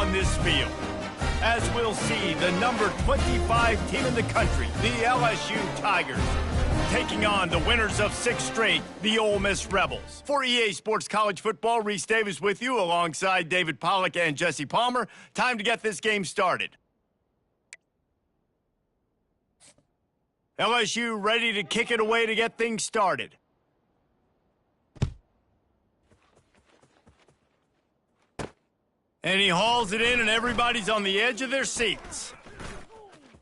on this field. As we'll see, the number 25 team in the country, the LSU Tigers, taking on the winners of 6 straight, the Ole Miss Rebels. For EA Sports College Football, Reese Davis with you alongside David Pollack and Jesse Palmer. Time to get this game started. LSU ready to kick it away to get things started. And he hauls it in, and everybody's on the edge of their seats.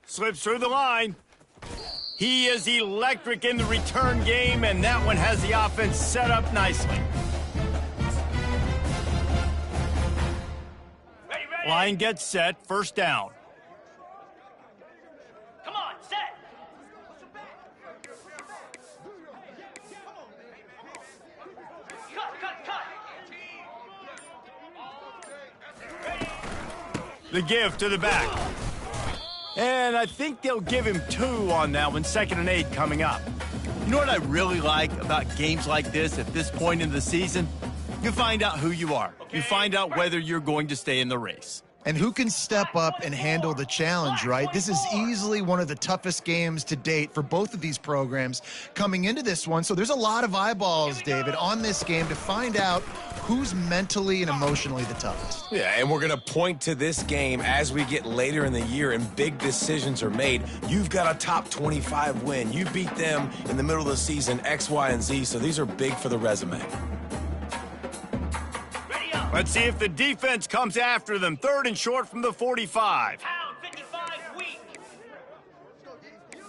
Slips through the line. He is electric in the return game, and that one has the offense set up nicely. Ready. Line gets set, first down. Come on, set. Cut. The give to the back. And I think they'll give him 2 on that one, 2nd and 8 coming up. You know what I really like about games like this at this point in the season? You find out who you are. You find out whether you're going to stay in the race. And who can step up and handle the challenge, right? This is easily one of the toughest games to date for both of these programs coming into this one. So there's a lot of eyeballs, David, on this game to find out who's mentally and emotionally the toughest. Yeah, and we're going to point to this game as we get later in the year and big decisions are made. You've got a top 25 win. You beat them in the middle of the season, X, Y, and Z, so these are big for the resume. Let's see if the defense comes after them. 3rd and short from the 45. Pound 55 weak.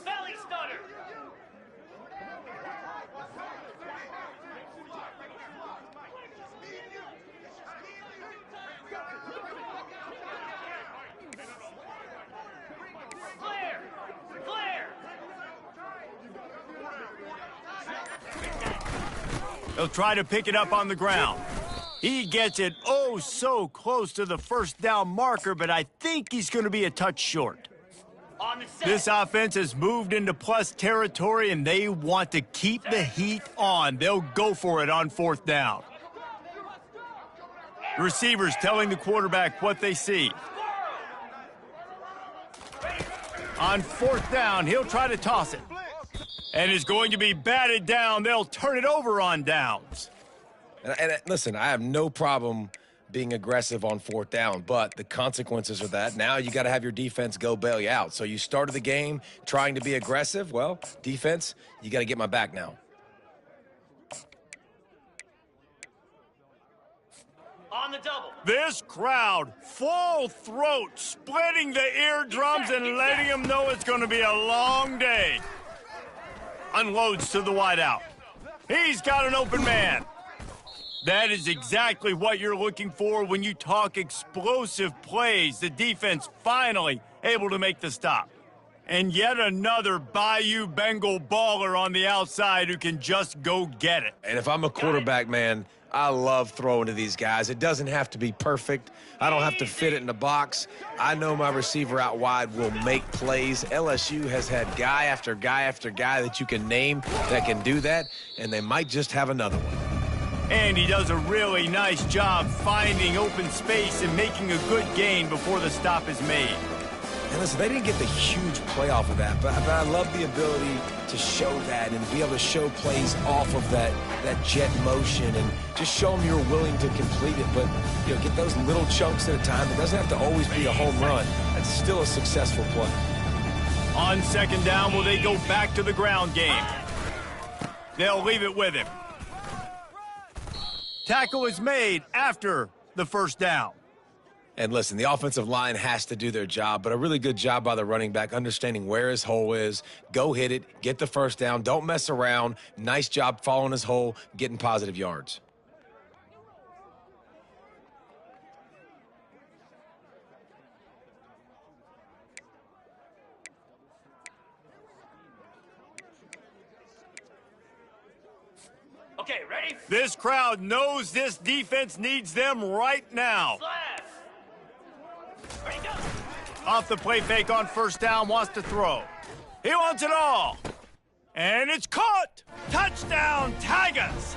Belly stunner. Flare. They'll try to pick it up on the ground. He gets it oh so close to the first down marker, but I think he's going to be a touch short. On the set. This offense has moved into plus territory, and they want to keep the heat on. They'll go for it on 4th down. Receivers telling the quarterback what they see. On 4th down, he'll try to toss it. And is going to be batted down. They'll turn it over on downs. And listen, I have no problem being aggressive on 4th down, but the consequences of that, now you got to have your defense go bail you out. So you started the game trying to be aggressive. Well, defense, you got to get my back now. On the double. This crowd, full throat, splitting the eardrums and letting them know it's going to be a long day. Unloads to the wideout. He's got an open man. That is exactly what you're looking for when you talk explosive plays. The defense finally able to make the stop. And yet another Bayou Bengal baller on the outside who can just go get it. And if I'm a quarterback, man, I love throwing to these guys. It doesn't have to be perfect. I don't have to fit it in the box. I know my receiver out wide will make plays. LSU has had guy after guy after guy that you can name that can do that, and they might just have another one. And he does a really nice job finding open space and making a good gain before the stop is made. And listen, they didn't get the huge play off of that, but I love the ability to show that and be able to show plays off of that jet motion and just show them you're willing to complete it. But, you know, get those little chunks at a time. It doesn't have to always be a home run. That's still a successful play. On 2nd down, will they go back to the ground game? They'll leave it with him. Tackle is made after the 1st down. And listen, the offensive line has to do their job, but a really good job by the running back understanding where his hole is. Go hit it, get the 1st down, don't mess around. Nice job following his hole, getting positive yards. Okay, ready? This crowd knows this defense needs them right now. Slash. Ready, go. Off the play fake on 1st down, wants to throw. He wants it all. And it's caught. Touchdown, Tigers.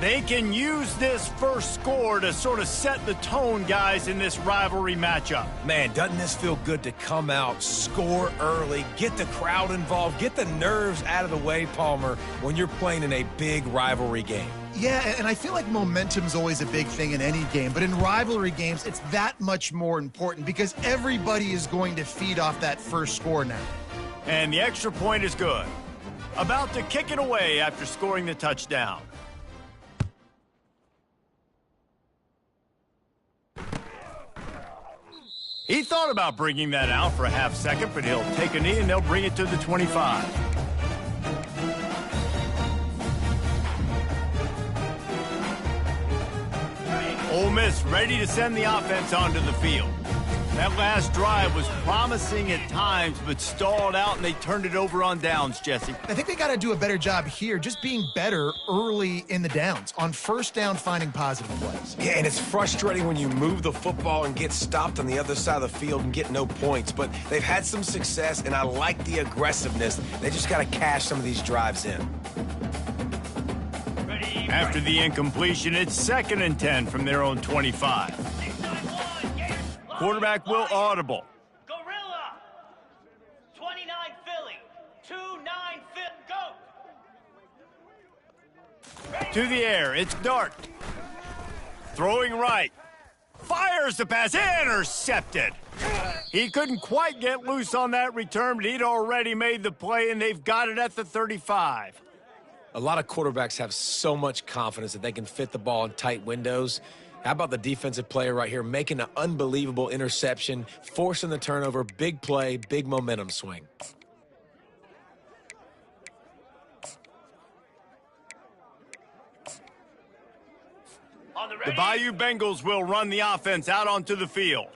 They can use this first score to sort of set the tone, guys, in this rivalry matchup. Man, doesn't this feel good to come out, score early, get the crowd involved, get the nerves out of the way, Palmer, when you're playing in a big rivalry game? Yeah, and I feel like momentum's always a big thing in any game, but in rivalry games, it's that much more important because everybody is going to feed off that first score now. And the extra point is good. About to kick it away after scoring the touchdown. He thought about bringing that out for a half second, but he'll take a knee and they'll bring it to the 25. Ole Miss ready to send the offense onto the field. That last drive was promising at times, but stalled out, and they turned it over on downs, Jesse. I think they got to do a better job here, just being better early in the downs, on first down finding positive plays. Yeah, and it's frustrating when you move the football and get stopped on the other side of the field and get no points, but they've had some success, and I like the aggressiveness. They just got to cash some of these drives in. After the incompletion, it's 2nd and 10 from their own 25. Quarterback will audible. Gorilla. 29 Philly. 2-9 Philly. Go. To the air, it's Dart. Throwing right. Fires the pass, intercepted. He couldn't quite get loose on that return, but he'd already made the play, and they've got it at the 35. A lot of quarterbacks have so much confidence that they can fit the ball in tight windows. How about the defensive player right here making an unbelievable interception, forcing the turnover, big play, big momentum swing. The Bayou Bengals will run the offense out onto the field.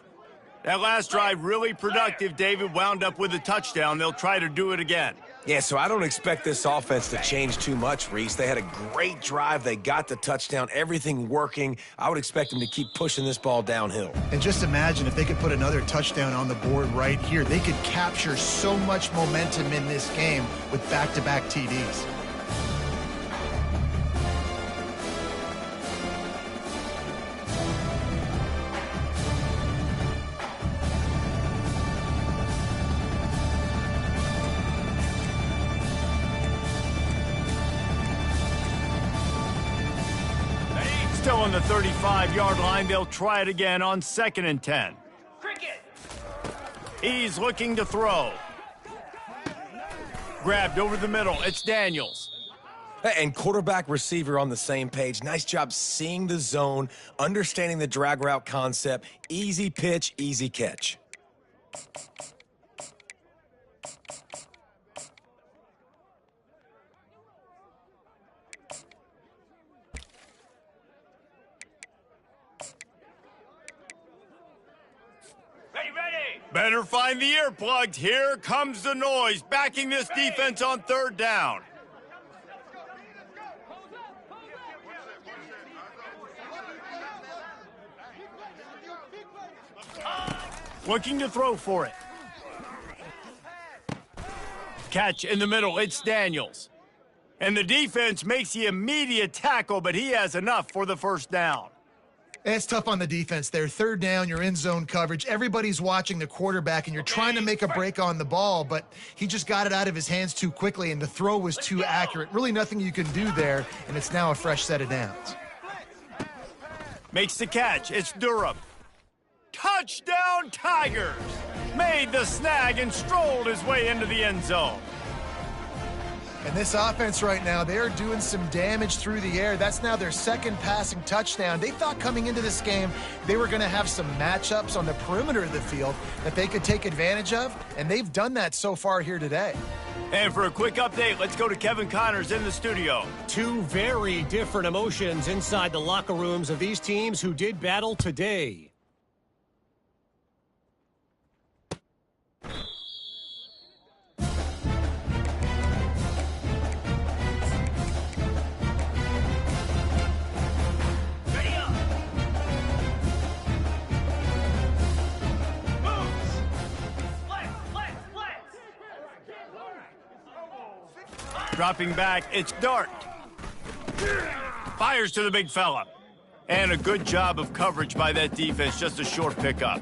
That last drive really productive. David wound up with a touchdown. They'll try to do it again. Yeah, so I don't expect this offense to change too much, Reese. They had a great drive. They got the touchdown, everything working. I would expect them to keep pushing this ball downhill. And just imagine if they could put another touchdown on the board right here. They could capture so much momentum in this game with back-to-back TDs. Still on the 35-yard line, they'll try it again on 2nd and 10. Cricket. He's looking to throw. Grabbed over the middle, it's Daniels. And quarterback receiver on the same page. Nice job seeing the zone, understanding the drag route concept. Easy pitch, easy catch. Better find the earplugs. Here comes the noise, backing this defense on 3rd down. Looking to throw for it. Catch in the middle, it's Daniels. And the defense makes the immediate tackle, but he has enough for the 1st down. It's tough on the defense there. 3rd down, you're in zone coverage. Everybody's watching the quarterback, and you're trying to make a break on the ball, but he just got it out of his hands too quickly, and the throw was too accurate. Really nothing you can do there, and it's now a fresh set of downs. Makes the catch. It's Durham. Touchdown, Tigers! Made the snag and strolled his way into the end zone. And this offense right now, they're doing some damage through the air. That's now their 2nd passing touchdown. They thought coming into this game they were going to have some matchups on the perimeter of the field that they could take advantage of, and they've done that so far here today. And for a quick update, let's go to Kevin Connors in the studio. Two very different emotions inside the locker rooms of these teams who did battle today. Dropping back, it's Dart. Fires to the big fella. And a good job of coverage by that defense, just a short pickup.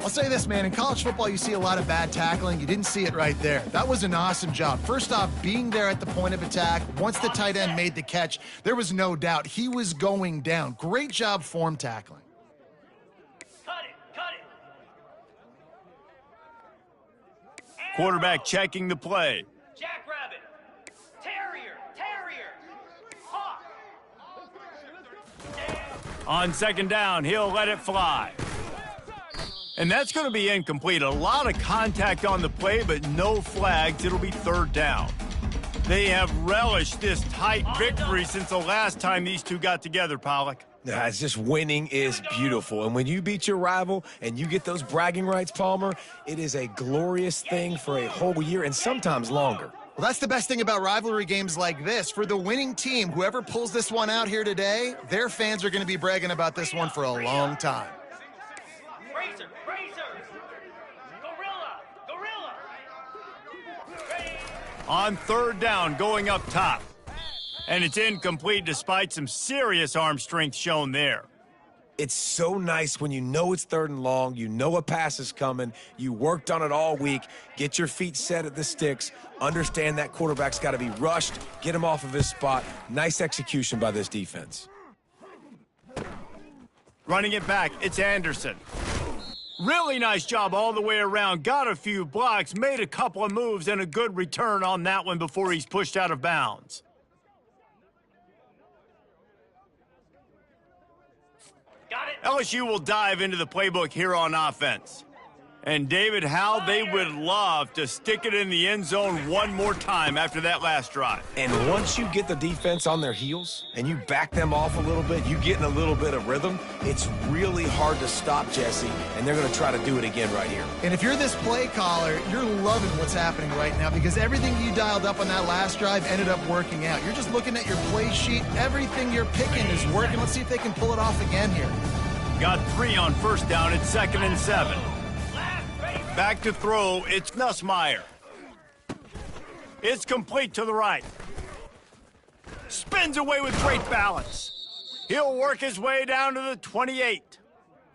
I'll say this, man. In college football, you see a lot of bad tackling. You didn't see it right there. That was an awesome job. First off, being there at the point of attack. Once the tight end made the catch, there was no doubt he was going down. Great job form tackling. Cut it. Quarterback checking the play. Jackrabbit. Terrier. Hawk. On second down, he'll let it fly. And that's going to be incomplete. A lot of contact on the play, but no flags. It'll be third down. They have relished this tight victory since the last time these two got together, Pollock. Yeah, it's just winning is beautiful. And when you beat your rival and you get those bragging rights, Palmer, it is a glorious thing for a whole year and sometimes longer. Well, that's the best thing about rivalry games like this. For the winning team, whoever pulls this one out here today, their fans are going to be bragging about this one for a long time. Razor. Gorilla. Ready. On third down, going up top. And it's incomplete despite some serious arm strength shown there. It's so nice when you know it's third and long, you know a pass is coming, you worked on it all week, get your feet set at the sticks, understand that quarterback's got to be rushed, get him off of his spot. Nice execution by this defense. Running it back, it's Anderson. Really nice job all the way around. Got a few blocks, made a couple of moves, and a good return on that one before he's pushed out of bounds. Got it. LSU will dive into the playbook here on offense. And David, how they would love to stick it in the end zone one more time after that last drive. And once you get the defense on their heels and you back them off a little bit, you get in a little bit of rhythm, it's really hard to stop, Jesse, and they're going to try to do it again right here. And if you're this play caller, you're loving what's happening right now because everything you dialed up on that last drive ended up working out. You're just looking at your play sheet. Everything you're picking is working. Let's see if they can pull it off again here. Got 3 on first down. It's 2nd and 7. Back to throw, it's Nussmeier. It's complete to the right. Spins away with great balance. He'll work his way down to the 28.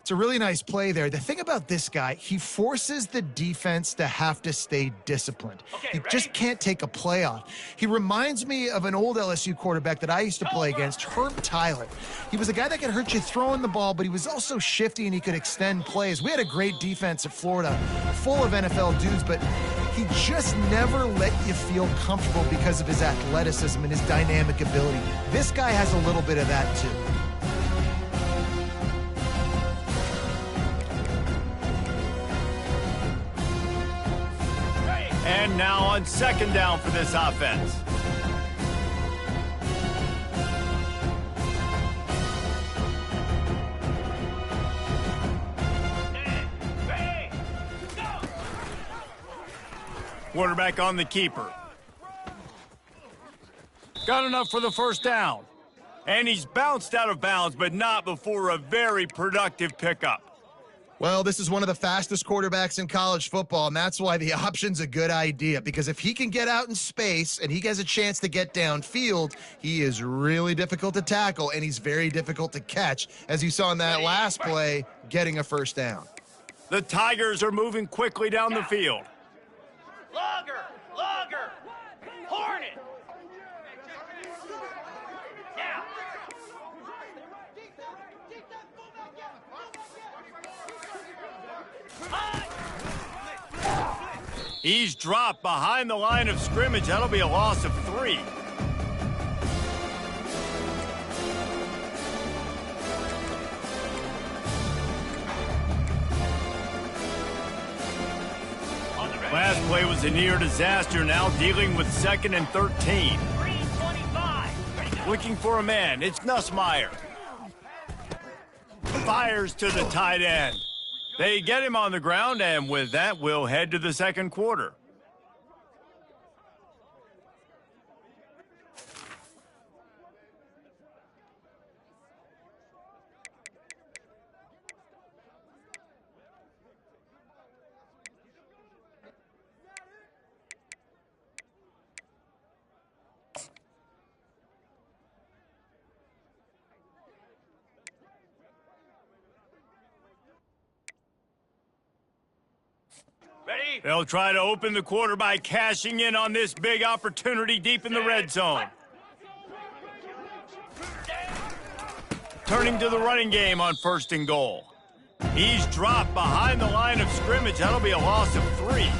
It's a really nice play there. The thing about this guy, he forces the defense to have to stay disciplined. He just can't take a play off. He reminds me of an old LSU quarterback that I used to play against, Herb Tyler. He was a guy that could hurt you throwing the ball, but he was also shifty and he could extend plays. We had a great defense at Florida, full of NFL dudes, but he just never let you feel comfortable because of his athleticism and his dynamic ability. This guy has a little bit of that too. And now on 2nd down for this offense. Quarterback on the keeper. Got enough for the first down. And he's bounced out of bounds, but not before a very productive pickup. Well, this is one of the fastest quarterbacks in college football, and that's why the option's a good idea. Because if he can get out in space and he has a chance to get downfield, he is really difficult to tackle, and he's very difficult to catch, as you saw in that last play, getting a first down. The Tigers are moving quickly down the field. Logger. Hornet. Now. He's dropped behind the line of scrimmage. That'll be a loss of 3. Last play was a near disaster, now dealing with 2nd and 13. 325. Looking for a man, it's Nussmeier. Fires to the tight end. They get him on the ground, and with that, we'll head to the second quarter. They'll try to open the quarter by cashing in on this big opportunity deep in the red zone. Turning to the running game on 1st and goal. He's dropped behind the line of scrimmage. That'll be a loss of 3.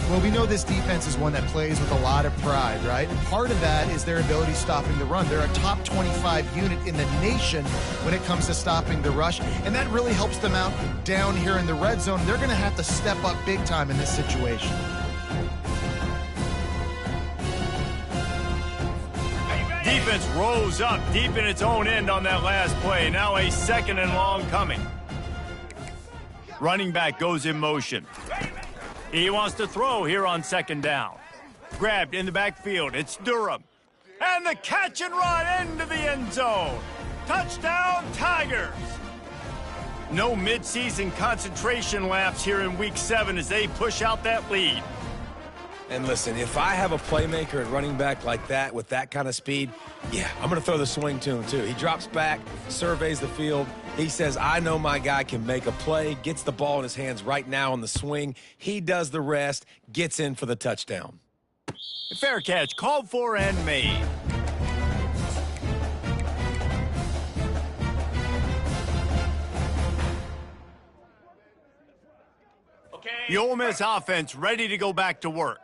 Well, we know this defense is one that plays with a lot of pride, right? And part of that is their ability stopping the run. They're a top 25 unit in the nation when it comes to stopping the rush, and that really helps them out down here in the red zone. They're going to have to step up big time in this situation. Defense rose up deep in its own end on that last play. Now a 2nd and long coming. Running back goes in motion. He wants to throw here on 2nd down. Grabbed in the backfield. It's Durham. And the catch and run into the end zone. Touchdown, Tigers. No midseason concentration lapse here in Week 7 as they push out that lead. And listen, if I have a playmaker at running back like that with that kind of speed, yeah, I'm going to throw the swing to him too. He drops back, surveys the field. He says, I know my guy can make a play, gets the ball in his hands right now on the swing. He does the rest, gets in for the touchdown. Fair catch, called for and made. The Ole Miss offense ready to go back to work.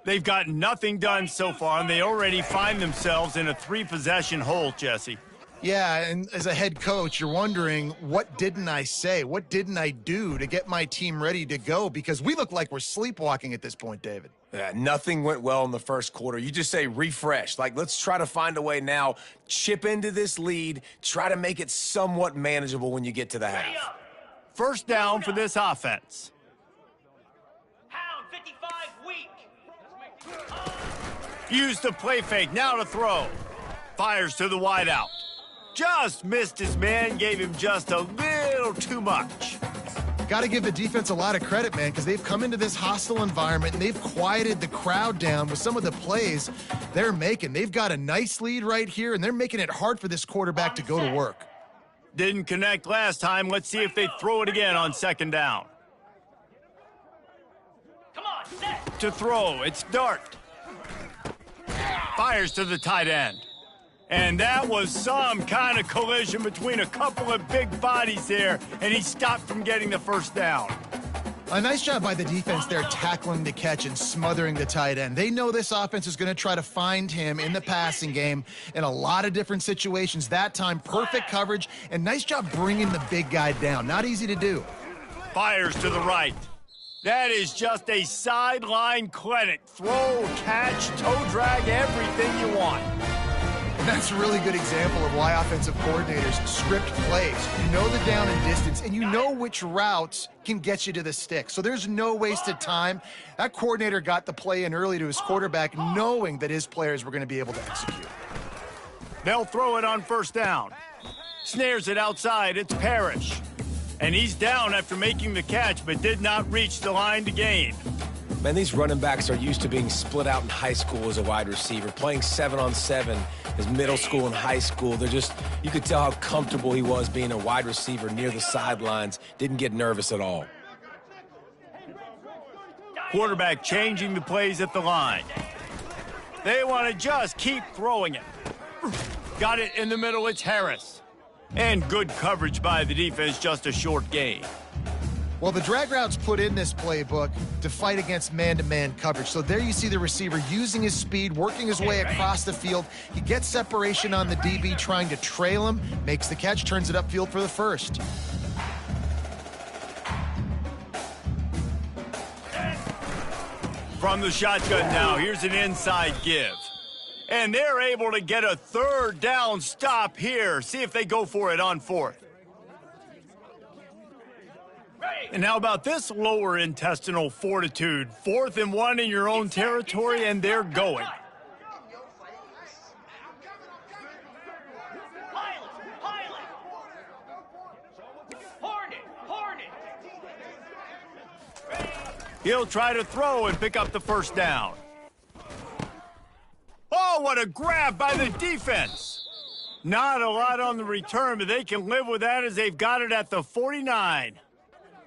They've got nothing done so far, and they already find themselves in a 3-possession hole, Jesse. Yeah, and as a head coach, you're wondering, what didn't I say? What didn't I do to get my team ready to go? Because we look like we're sleepwalking at this point, David. Yeah, nothing went well in the first quarter. You just say refresh. Like, let's try to find a way now, chip into this lead, try to make it somewhat manageable when you get to the half. 1st down for this offense. Hound 55 weak. Use the play fake, now to throw. Fires to the wideout. Just missed his man, gave him just a little too much. Got to give the defense a lot of credit, man, because they've come into this hostile environment and they've quieted the crowd down with some of the plays they're making. They've got a nice lead right here, and they're making it hard for this quarterback to go to work. Didn't connect last time. Let's see if they throw it again on 2nd down. Come on, set. To throw, it's Dart. Fires to the tight end. And that was some kind of collision between a couple of big bodies there, and he stopped from getting the 1st down. A nice job by the defense there tackling the catch and smothering the tight end. They know this offense is going to try to find him in the passing game in a lot of different situations. That time, perfect coverage, and nice job bringing the big guy down. Not easy to do. Fires to the right. That is just a sideline clinic. Throw, catch, toe drag, everything you want. And that's a really good example of why offensive coordinators script plays. You know the down and distance, and you know which routes can get you to the stick. So there's no wasted time. That coordinator got the play in early to his quarterback, knowing that his players were going to be able to execute. They'll throw it on 1st down. Snares it outside. It's Parrish. And he's down after making the catch, but did not reach the line to gain. Man, these running backs are used to being split out in high school as a wide receiver, playing 7-on-7 as middle school and high school. They're just, you could tell how comfortable he was being a wide receiver near the sidelines. Didn't get nervous at all. Quarterback changing the plays at the line. They want to just keep throwing it. Got it in the middle, it's Harris. And good coverage by the defense, just a short gain. Well, the drag routes put in this playbook to fight against man-to-man coverage. So there you see the receiver using his speed, working his way across the field. He gets separation on the DB, trying to trail him, makes the catch, turns it upfield for the 1st. From the shotgun now, here's an inside give. And they're able to get a 3rd down stop here. See if they go for it on 4th. And how about this lower intestinal fortitude? 4th and 1 in your own territory, and they're going. Hornet. He'll try to throw and pick up the 1st down. Oh, what a grab by the defense. Not a lot on the return, but they can live with that as they've got it at the 49.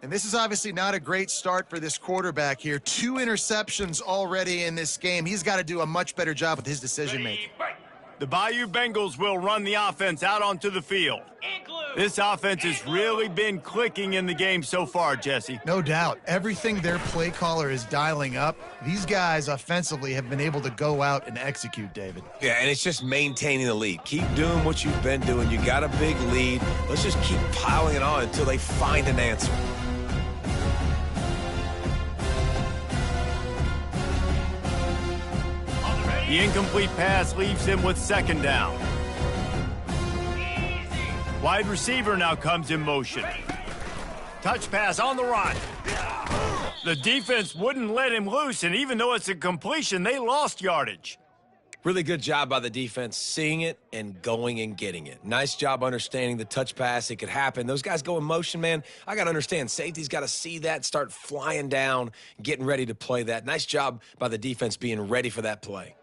And this is obviously not a great start for this quarterback here. 2 interceptions already in this game. He's got to do a much better job with his decision-making. The Bayou Bengals will run the offense out onto the field. This offense has really been clicking in the game so far, Jesse. No doubt. Everything their play caller is dialing up, these guys offensively have been able to go out and execute, David. Yeah, and it's just maintaining the lead. Keep doing what you've been doing. You got a big lead. Let's just keep piling it on until they find an answer. The incomplete pass leaves him with 2nd down. Wide receiver now comes in motion. Touch pass on the run. The defense wouldn't let him loose, and even though it's a completion, they lost yardage. Really good job by the defense, seeing it and going and getting it. Nice job understanding the touch pass. It could happen. Those guys go in motion, man. I got to understand. Safety's got to see that, start flying down, getting ready to play that. Nice job by the defense being ready for that play.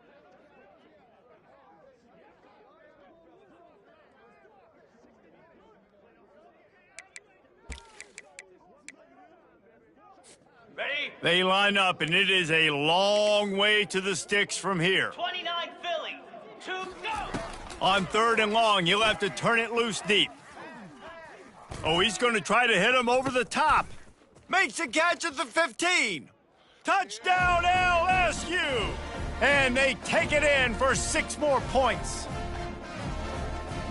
They line up, and it is a long way to the sticks from here. 29 Philly. 2 go. On 3rd and long, he'll have to turn it loose deep. Oh, he's going to try to hit him over the top. Makes a catch at the 15. Touchdown, LSU! And they take it in for 6 more points.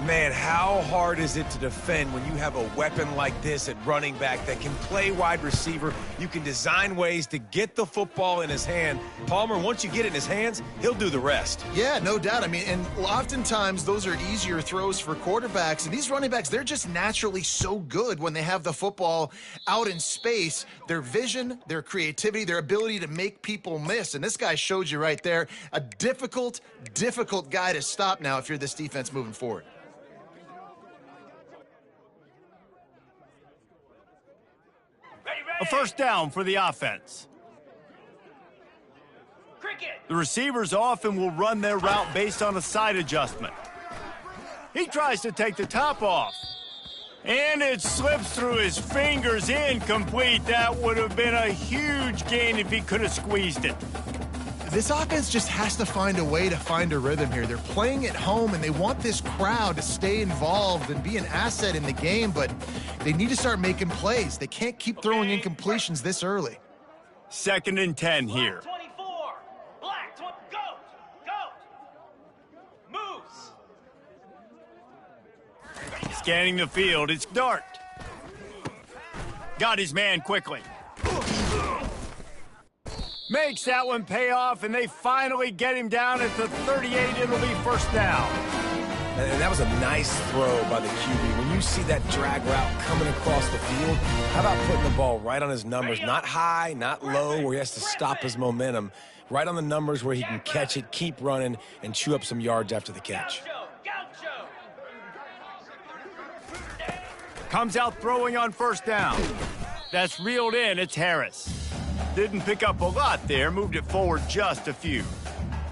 Man, how hard is it to defend when you have a weapon like this at running back that can play wide receiver? You can design ways to get the football in his hand. Palmer, once you get it in his hands, he'll do the rest. Yeah, no doubt. I mean, and oftentimes those are easier throws for quarterbacks. And these running backs, they're just naturally so good when they have the football out in space. Their vision, their creativity, their ability to make people miss. And this guy showed you right there, a difficult guy to stop now if you're this defense moving forward. A 1st down for the offense. Cricket. The receivers often will run their route based on a side adjustment. He tries to take the top off. And it slips through his fingers, incomplete. That would have been a huge gain if he could have squeezed it. This offense just has to find a way to find a rhythm here. They're playing at home, and they want this crowd to stay involved and be an asset in the game, but they need to start making plays. They can't keep throwing incompletions this early. 2nd and 10 here. 24. Black. Goat. Moose. Scanning the field, it's Dart. Got his man quickly. Makes that one pay off, and they finally get him down at the 38. It'll be 1st down. And that was a nice throw by the QB. When you see that drag route coming across the field, how about putting the ball right on his numbers? Not high, not low, where he has to stop his momentum. Right on the numbers where he can catch it, keep running, and chew up some yards after the catch. Gaucho. Comes out throwing on 1st down. That's reeled in. It's Harris. Didn't pick up a lot there, moved it forward just a few.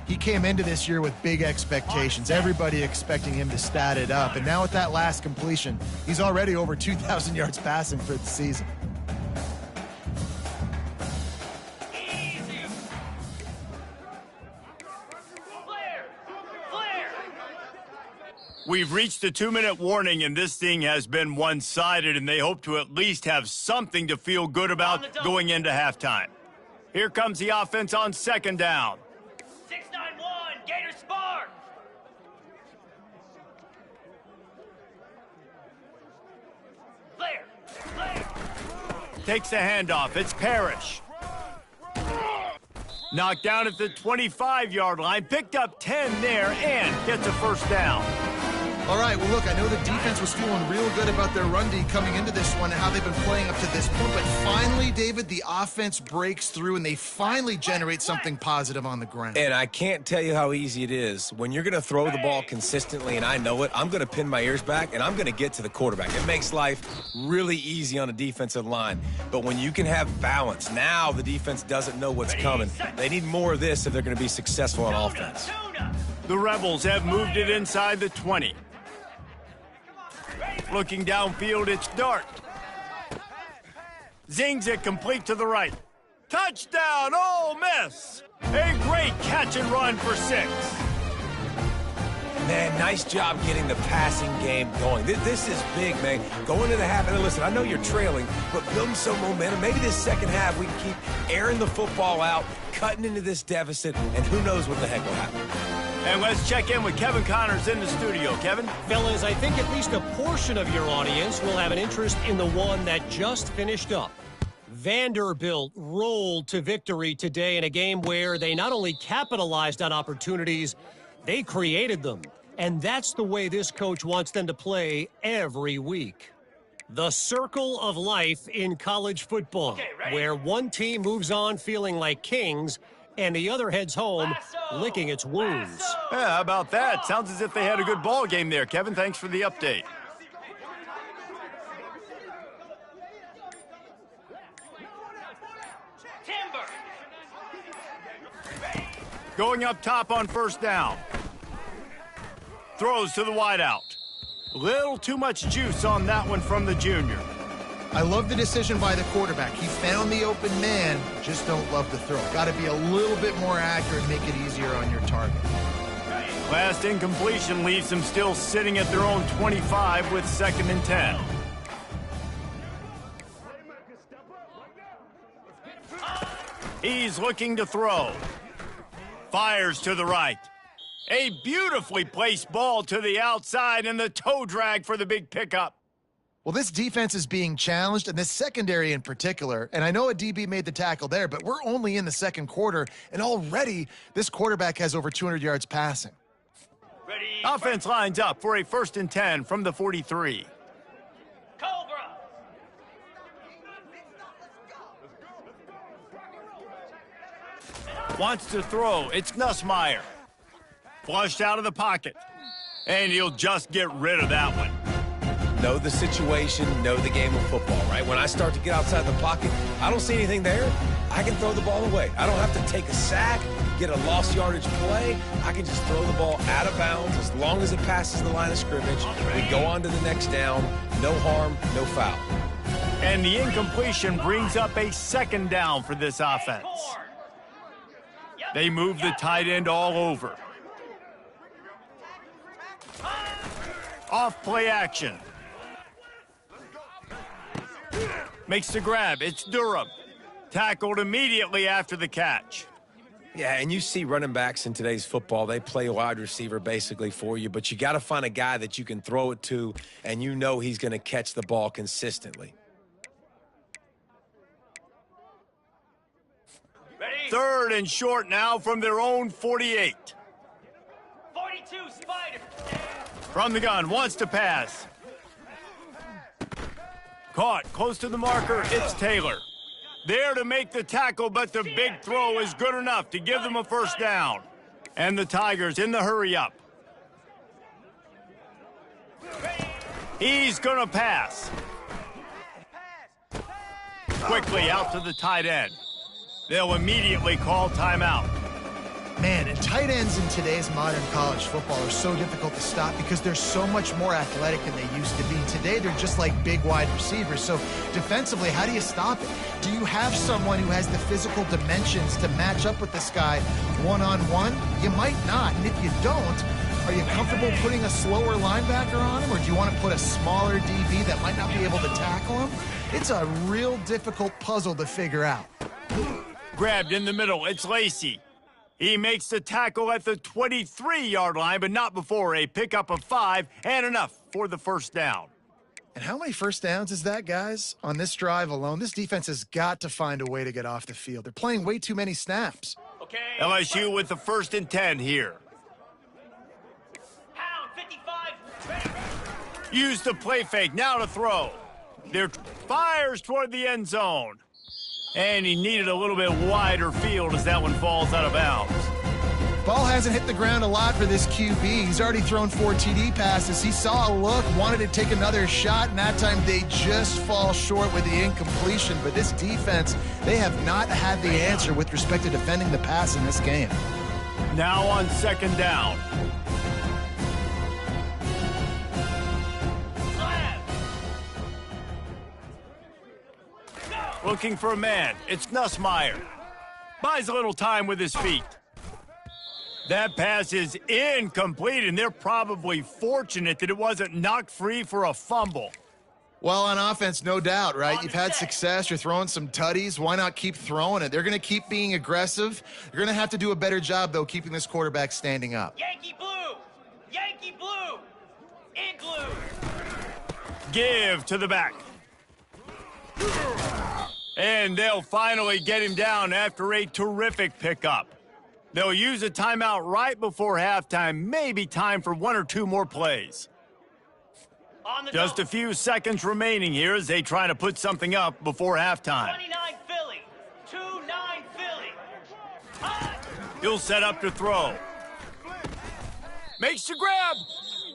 He came into this year with big expectations. Everybody expecting him to stat it up. And now with that last completion, he's already over 2,000 yards passing for the season. Easy. Flare. We've reached a 2-minute warning, and this thing has been one-sided, and they hope to at least have something to feel good about going into halftime. Here comes the offense on 2nd down. 691. Gator Spark. Flare. Takes the handoff. It's Parrish. Knocked down at the 25-yard line. Picked up 10 there and gets a 1st down. All right, well, look, I know the defense was feeling real good about their run D coming into this one and how they've been playing up to this point, but finally, David, the offense breaks through and they finally generate something positive on the ground. And I can't tell you how easy it is. When you're going to throw the ball consistently, and I know it, I'm going to pin my ears back, and I'm going to get to the quarterback. It makes life really easy on a defensive line. But when you can have balance, now the defense doesn't know what's coming. They need more of this if they're going to be successful on offense. The Rebels have moved it inside the 20. Looking downfield, it's Dart. Zings it complete to the right. Touchdown, Ole Miss! A great catch and run for 6. Man, nice job getting the passing game going. This is big, man. Going into the half, and listen, I know you're trailing, but building some momentum. Maybe this second half we can keep airing the football out, cutting into this deficit, and who knows what the heck will happen. And let's check in with Kevin Connors in the studio. Kevin? Fellas, I think at least a portion of your audience will have an interest in the one that just finished up. Vanderbilt rolled to victory today in a game where they not only capitalized on opportunities, they created them. And that's the way this coach wants them to play every week. The circle of life in college football, where one team moves on feeling like kings and the other heads home licking its wounds. Yeah, how about that? Sounds as if they had a good ball game there. Kevin, thanks for the update. Going up top on first down. Throws to the wideout. Little too much juice on that one from the junior. I love the decision by the quarterback. He found the open man, just don't love the throw. Got to be a little bit more accurate, make it easier on your target. Last incompletion leaves them still sitting at their own 25 with 2nd and 10. He's looking to throw. Fires to the right. A beautifully placed ball to the outside and the toe drag for the big pickup. Well, this defense is being challenged, and this secondary in particular. And I know a DB made the tackle there, but we're only in the second quarter, and already this quarterback has over 200 yards passing. Ready. Offense lines up for a 1st and 10 from the 43. Cobra. Wants to throw. It's Nussmeier. Flushed out of the pocket. And he'll just get rid of that one. Know the situation, know the game of football, right? When I start to get outside the pocket, I don't see anything there, I can throw the ball away. I don't have to take a sack, get a lost yardage play. I can just throw the ball out of bounds as long as it passes the line of scrimmage. We go on to the next down. No harm, no foul. And the incompletion brings up a 2nd down for this offense. They move the tight end all over. Off play action. Makes the grab. It's Durham. Tackled immediately after the catch. Yeah, and you see running backs in today's football, they play wide receiver basically for you, but you got to find a guy that you can throw it to, and you know he's going to catch the ball consistently. Ready. 3rd and short now from their own 48. 42 Spider. From the gun, wants to pass. Caught, close to the marker, it's Taylor. There to make the tackle, but the big throw is good enough to give them a 1st down. And the Tigers in the hurry-up. He's gonna pass. Quickly out to the tight end. They'll immediately call timeout. Man, and tight ends in today's modern college football are so difficult to stop because they're so much more athletic than they used to be. Today, they're just like big wide receivers. So defensively, how do you stop it? Do you have someone who has the physical dimensions to match up with this guy one-on-one? You might not. And if you don't, are you comfortable putting a slower linebacker on him? Or do you want to put a smaller DB that might not be able to tackle him? It's a real difficult puzzle to figure out. Grabbed in the middle, it's Lacey. He makes the tackle at the 23-yard line, but not before a pickup of 5 and enough for the 1st down. And how many first downs is that, guys? On this drive alone, this defense has got to find a way to get off the field. They're playing way too many snaps. Okay. LSU with the 1st and 10 here. Pound 55. Ready. Use the play fake, now to throw. There fires toward the end zone. And he needed a little bit wider field as that one falls out of bounds. Ball hasn't hit the ground a lot for this QB. He's already thrown 4 TD passes. He saw a look, wanted to take another shot, and that time they just fall short with the incompletion. But this defense, they have not had the answer with respect to defending the pass in this game. Now on 2nd down. Go. Looking for a man. It's Nussmeier. Buys a little time with his feet. That pass is incomplete, and they're probably fortunate that it wasn't knocked free for a fumble. Well, on offense, no doubt, right? You've had success. You're throwing some tutties. Why not keep throwing it? They're going to keep being aggressive. You're going to have to do a better job, though, keeping this quarterback standing up. Yankee blue! Yankee blue! Igloo! Give to the back. And they'll finally get him down after a terrific pickup. They'll use a timeout right before halftime, maybe time for one or two more plays. Just a few seconds remaining here as they try to put something up before halftime. 29 Philly! 2-9 Philly! Hot! He'll set up to throw. Makes the grab.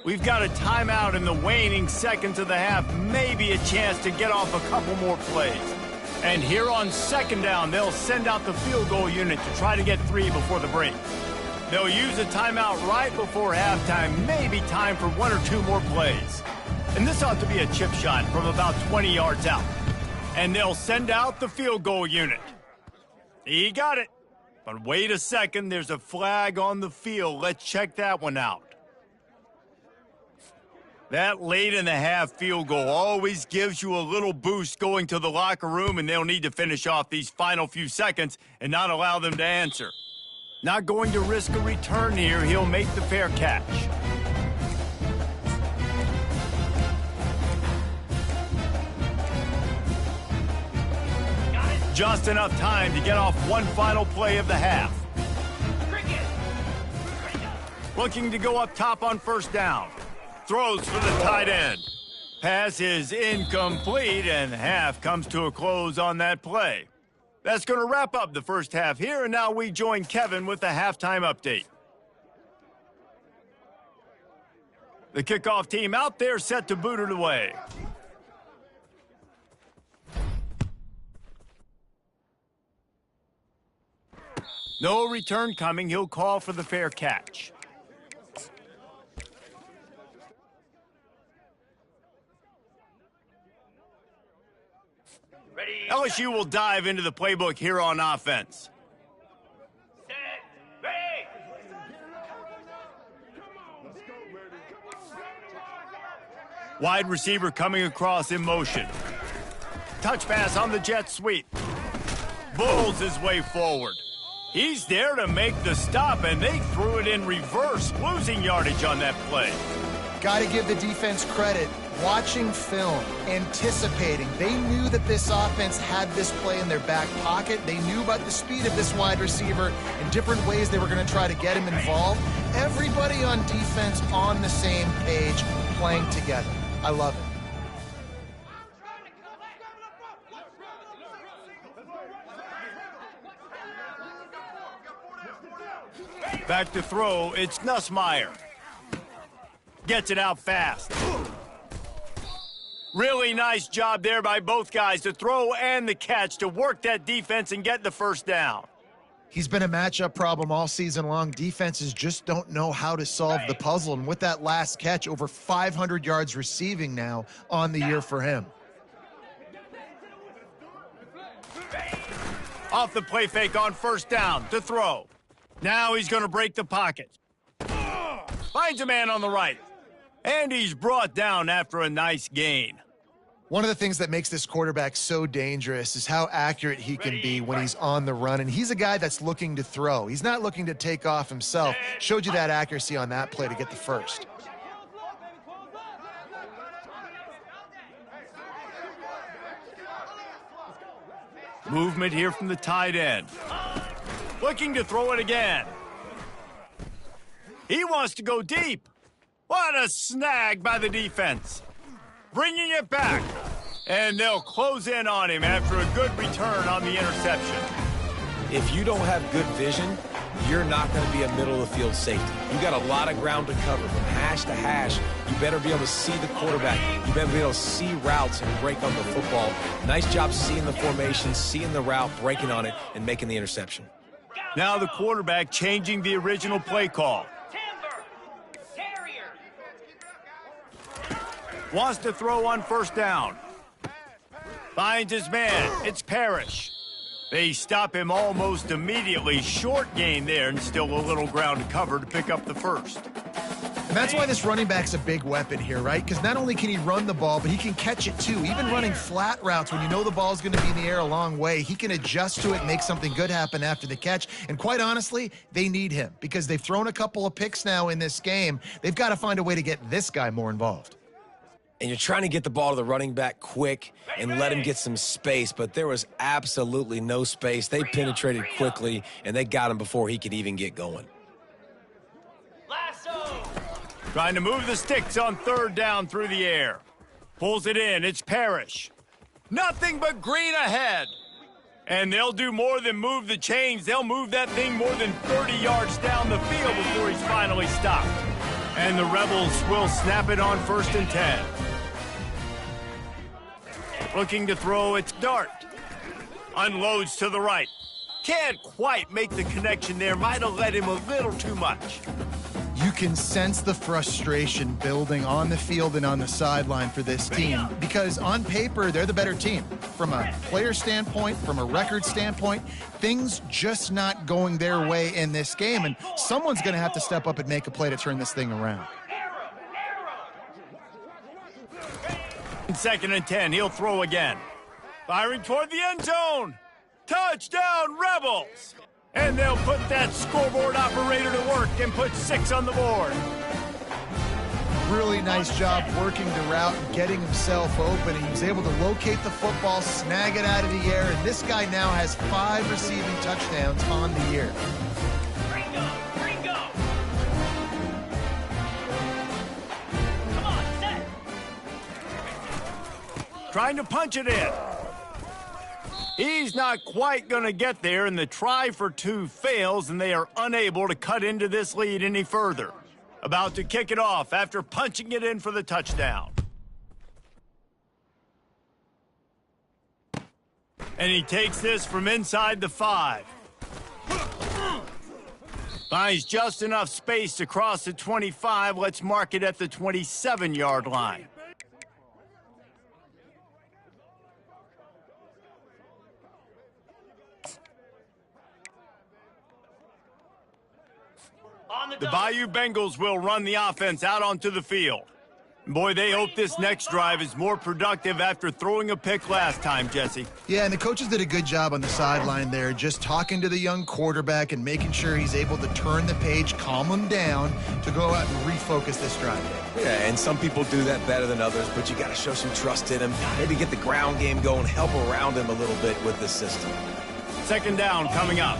We've got a timeout in the waning seconds of the half, maybe a chance to get off a couple more plays. And here on second down, they'll send out the field goal unit to try to get 3 before the break. They'll use a timeout right before halftime, maybe time for one or two more plays. And this ought to be a chip shot from about 20 yards out. And they'll send out the field goal unit. He got it. But wait a second, there's a flag on the field. Let's check that one out. That late in the half field goal always gives you a little boost going to the locker room, and they'll need to finish off these final few seconds and not allow them to answer. Not going to risk a return here. He'll make the fair catch. Just enough time to get off one final play of the half. Looking to go up top on first down. Throws for the tight end. Pass is incomplete, and half comes to a close on that play. That's going to wrap up the first half here, and now we join Kevin with the halftime update. The kickoff team out there set to boot it away. No return coming. He'll call for the fair catch. Ready, LSU will dive into the playbook here on offense. set, ready! Wide receiver coming across in motion. Touch pass on the jet sweep. Bulls his way forward. He's there to make the stop, and they threw it in reverse, losing yardage on that play. Got to give the defense credit. Watching film, anticipating. They knew that this offense had this play in their back pocket. They knew about the speed of this wide receiver and different ways they were going to try to get him involved. Everybody on defense on the same page, playing together. I love it. Back to throw, it's Nussmeier. Gets it out fast. Really nice job there by both guys, the throw and the catch, to work that defense and get the first down. He's been a matchup problem all season long. Defenses just don't know how to solve the puzzle. And with that last catch, over 500 yards receiving now on the year for him. Off the play fake on first down to throw. Now he's going to break the pocket. Finds a man on the right. And he's brought down after a nice gain. One of the things that makes this quarterback so dangerous is how accurate he can be when he's on the run. And he's a guy that's looking to throw. He's not looking to take off himself. Showed you that accuracy on that play to get the first. Movement here from the tight end. Looking to throw it again. He wants to go deep. What a snag by the defense. Bringing it back. And they'll close in on him after a good return on the interception. If you don't have good vision, you're not going to be a middle-of-the-field safety. You got a lot of ground to cover from hash to hash. You better be able to see the quarterback. You better be able to see routes and break on the football. Nice job seeing the formation, seeing the route, breaking on it, and making the interception. Now the quarterback changing the original play call. Timber! Terrier! Wants to throw on first down. Finds his man. It's Parrish. They stop him almost immediately. Short gain there, and still a little ground to cover to pick up the first. And that's why this running back's a big weapon here, right? Because not only can he run the ball, but he can catch it too. Even running flat routes when you know the ball's going to be in the air a long way, he can adjust to it and make something good happen after the catch. And quite honestly, they need him because they've thrown a couple of picks now in this game. They've got to find a way to get this guy more involved. And you're trying to get the ball to the running back quick and let him get some space, but there was absolutely no space. They penetrated quickly, and they got him before he could even get going. Trying to move the sticks on third down through the air. Pulls it in. It's Parrish. Nothing but green ahead. And they'll do more than move the chains. They'll move that thing more than 30 yards down the field before he's finally stopped. And the Rebels will snap it on 1st and 10. Looking to throw, it's Dart. Unloads to the right. Can't quite make the connection there. Might have let him a little too much. You can sense the frustration building on the field and on the sideline for this team because on paper, they're the better team. From a player standpoint, from a record standpoint, things just not going their way in this game, and someone's going to have to step up and make a play to turn this thing around. 2nd and 10, he'll throw again. Firing toward the end zone. Touchdown, Rebels! And they'll put that scoreboard operator to work and put 6 on the board. Really nice job working the route and getting himself open. He was able to locate the football, snag it out of the air, and this guy now has 5 receiving touchdowns on the year. Ringo! Come on, set! Trying to punch it in. He's not quite going to get there, and the try for 2 fails, and they are unable to cut into this lead any further. About to kick it off after punching it in for the touchdown. And he takes this from inside the 5. Finds just enough space to cross the 25. Let's mark it at the 27-yard line. The Bayou Bengals will run the offense out onto the field. Boy, they hope this next drive is more productive after throwing a pick last time, Jesse. Yeah, and the coaches did a good job on the sideline there, just talking to the young quarterback and making sure he's able to turn the page, calm him down to go out and refocus this drive. Yeah, and some people do that better than others, but you got to show some trust in him, maybe get the ground game going, help around him a little bit with the system. 2nd down coming up.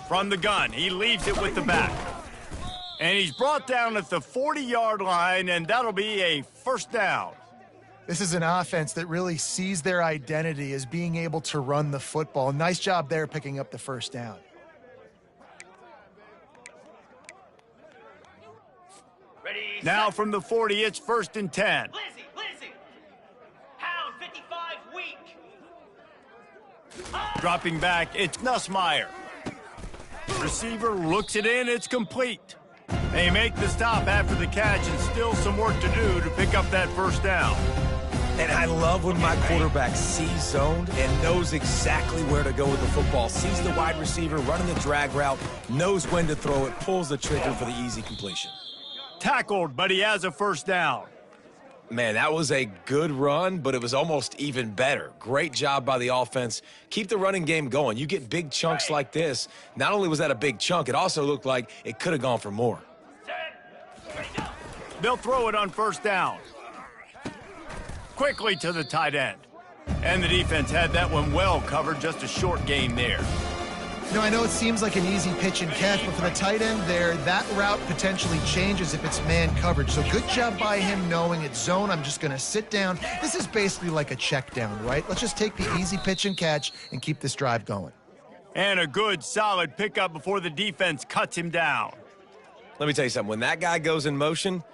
From the gun, he leaves it with the back. And he's brought down at the 40-yard line, and that'll be a 1st down. This is an offense that really sees their identity as being able to run the football. Nice job there picking up the 1st down. Ready, Now from the 40, it's 1st and 10. Lizzie! Hound 55 weak! Dropping back, it's Nussmeier. Receiver looks it in, it's complete. They make the stop after the catch, and still some work to do to pick up that 1st down. And I love when my quarterback sees zoned and knows exactly where to go with the football. Sees the wide receiver running the drag route, knows when to throw it, pulls the trigger for the easy completion. Tackled, but he has a 1st down. Man, that was a good run, but it was almost even better. Great job by the offense. Keep the running game going. You get big chunks like this. Not only was that a big chunk, it also looked like it could have gone for more. They'll throw it on 1st down. Quickly to the tight end. And the defense had that one well covered, just a short gain there. You know, I know it seems like an easy pitch and catch, but for the tight end there, that route potentially changes if it's man coverage. So good job by him knowing it's zone. I'm just going to sit down. This is basically like a check down, right? Let's just take the easy pitch and catch and keep this drive going. And a good, solid pickup before the defense cuts him down. Let me tell you something. When that guy goes in motion,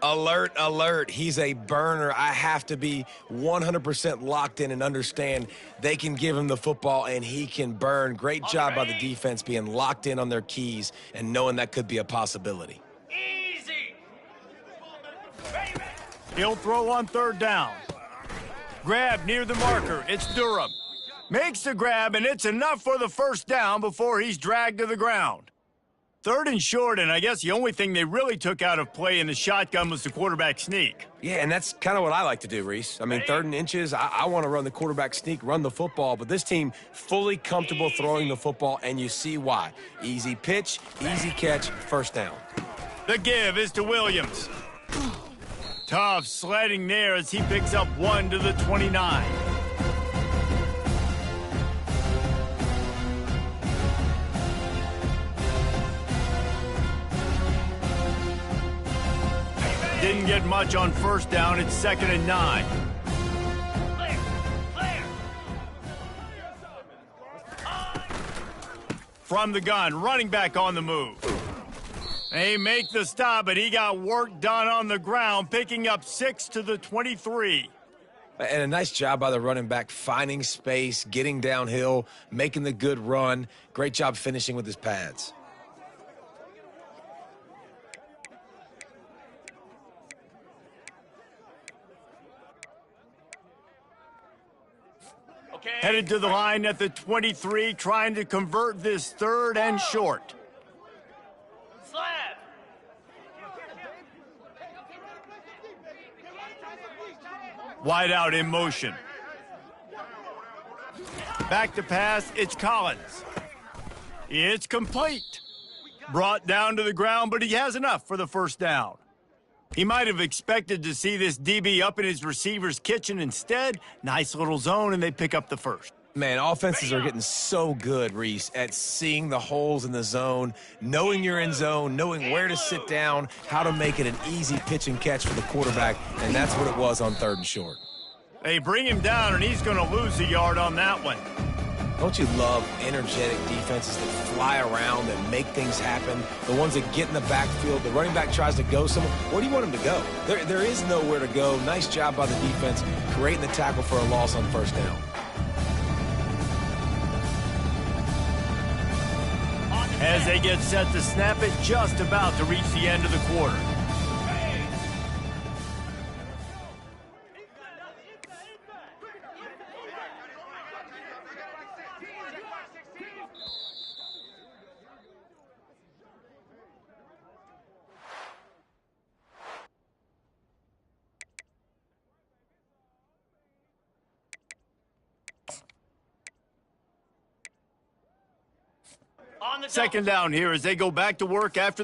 alert, alert. He's a burner. I have to be 100% locked in and understand they can give him the football and he can burn. Great job by the defense being locked in on their keys and knowing that could be a possibility. Easy! He'll throw on 3rd down. Grab near the marker. It's Durham. Makes the grab, and it's enough for the first down before he's dragged to the ground. 3rd and short, and I guess the only thing they really took out of play in the shotgun was the quarterback sneak. Yeah, and that's kind of what I like to do, Reese. I mean, 3rd and inches, I want to run the quarterback sneak, run the football, but this team fully comfortable throwing the football, and you see why. Easy pitch, easy catch, first down. The give is to Williams. Tough sledding there as he picks up 1 to the 29. Didn't get much on first down. It's 2nd and 9. Clear. Clear. From the gun, running back on the move. They make the stop, but he got work done on the ground, picking up 6 to the 23. And a nice job by the running back, finding space, getting downhill, making the good run. Great job finishing with his pads. Okay. Headed to the line at the 23, trying to convert this 3rd and short. Slab. Wide out in motion. Back to pass, it's Collins. It's complete. Brought down to the ground, but he has enough for the first down. He might have expected to see this DB up in his receiver's kitchen. Instead, nice little zone, and they pick up the first. Man, offenses are getting so good, Reese, at seeing the holes in the zone, knowing you're in zone, knowing where to sit down, how to make it an easy pitch and catch for the quarterback, and that's what it was on 3rd and short. They bring him down, and he's going to lose a yard on that one. Don't you love energetic defenses that fly around and make things happen? The ones that get in the backfield, the running back tries to go somewhere. Where do you want him to go? There is nowhere to go. Nice job by the defense creating the tackle for a loss on first down. As they get set to snap it, just about to reach the end of the quarter. On the Second down here as they go back to work after